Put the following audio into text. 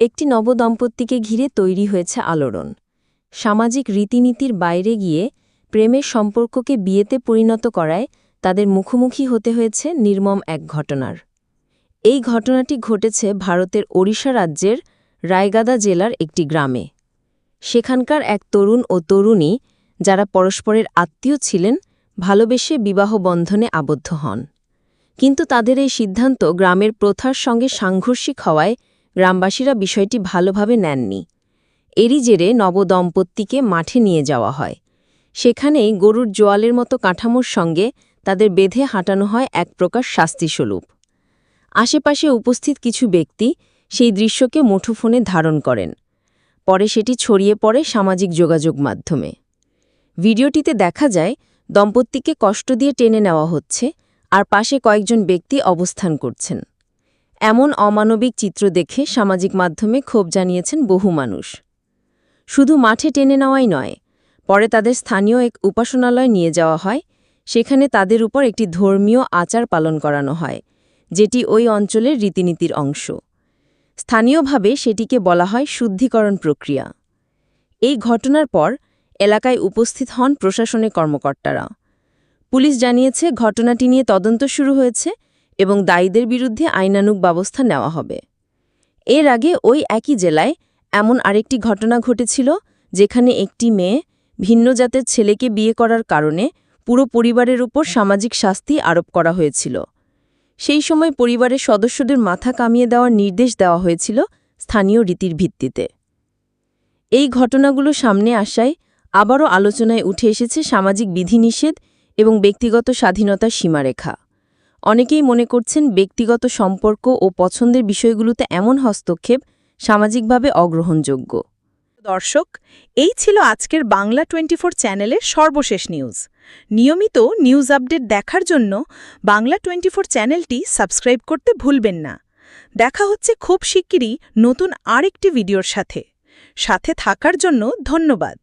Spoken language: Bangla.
একটি নবদম্পতিকে ঘিরে তৈরি হয়েছে আলোড়ন। সামাজিক রীতিনীতির বাইরে গিয়ে প্রেমের সম্পর্ককে বিয়েতে পরিণত করায় তাদের মুখোমুখি হতে হয়েছে নির্মম এক ঘটনার। এই ঘটনাটি ঘটেছে ভারতের ওড়িশা রাজ্যের রায়গাদা জেলার একটি গ্রামে। সেখানকার এক তরুণ ও তরুণী, যারা পরস্পরের আত্মীয় ছিলেন, ভালোবেসে বিবাহ বন্ধনে আবদ্ধ হন। কিন্তু তাদের এই সিদ্ধান্ত গ্রামের প্রথার সঙ্গে সাংঘর্ষিক হওয়ায় গ্রামবাসীরা বিষয়টি ভালোভাবে নেননি। এরই জেরে নবদম্পতিকে মাঠে নিয়ে যাওয়া হয়। সেখানেই গরুর জোয়ালের মতো কাঠামোর সঙ্গে তাদের বেঁধে হাঁটানো হয় এক প্রকার শাস্তিস্বরূপ। আশেপাশে উপস্থিত কিছু ব্যক্তি সেই দৃশ্যকে মুঠোফোনে ধারণ করেন। পরে সেটি ছড়িয়ে পড়ে সামাজিক যোগাযোগ মাধ্যমে। ভিডিওটিতে দেখা যায় দম্পতিকে কষ্ট দিয়ে টেনে নেওয়া হচ্ছে, আর পাশে কয়েকজন ব্যক্তি অবস্থান করছেন। এমন অমানবিক চিত্র দেখে সামাজিক মাধ্যমে ক্ষোভ জানিয়েছেন বহু মানুষ। শুধু মাঠে টেনে নেওয়াই নয়, পরে তাদের স্থানীয় এক উপাসনালয় নিয়ে যাওয়া হয়। সেখানে তাদের উপর একটি ধর্মীয় আচার পালন করানো হয়, যেটি ওই অঞ্চলের রীতিনীতির অংশ। স্থানীয়ভাবে সেটিকে বলা হয় শুদ্ধিকরণ প্রক্রিয়া। এই ঘটনার পর এলাকায় উপস্থিত হন প্রশাসনের কর্মকর্তারা। পুলিশ জানিয়েছে ঘটনাটি নিয়ে তদন্ত শুরু হয়েছে এবং দায়ীদের বিরুদ্ধে আইনানুগ ব্যবস্থা নেওয়া হবে। এর আগে ওই একই জেলায় এমন আরেকটি ঘটনা ঘটেছিল, যেখানে একটি মেয়ে ভিন্ন জাতের ছেলেকে বিয়ে করার কারণে পুরো পরিবারের উপর সামাজিক শাস্তি আরোপ করা হয়েছিল। সেই সময় পরিবারের সদস্যদের মাথা কামিয়ে দেওয়ার নির্দেশ দেওয়া হয়েছিল স্থানীয় রীতির ভিত্তিতে। এই ঘটনাগুলো সামনে আসায় আবারও আলোচনায় উঠে এসেছে সামাজিক বিধিনিষেধ এবং ব্যক্তিগত স্বাধীনতার সীমারেখা। অনেকেই মনে করছেন ব্যক্তিগত সম্পর্ক ও পছন্দের বিষয়গুলোতে এমন হস্তক্ষেপ সামাজিকভাবে অগ্রহণযোগ্য। দর্শক, এই ছিল আজকের বাংলা 24 চ্যানেলের সর্বশেষ নিউজ। নিয়মিত নিউজ আপডেট দেখার জন্য বাংলা 24 চ্যানেলটি সাবস্ক্রাইব করতে ভুলবেন না। দেখা হচ্ছে খুব শিগগিরই নতুন আরেকটি ভিডিওর সাথে থাকার জন্য ধন্যবাদ।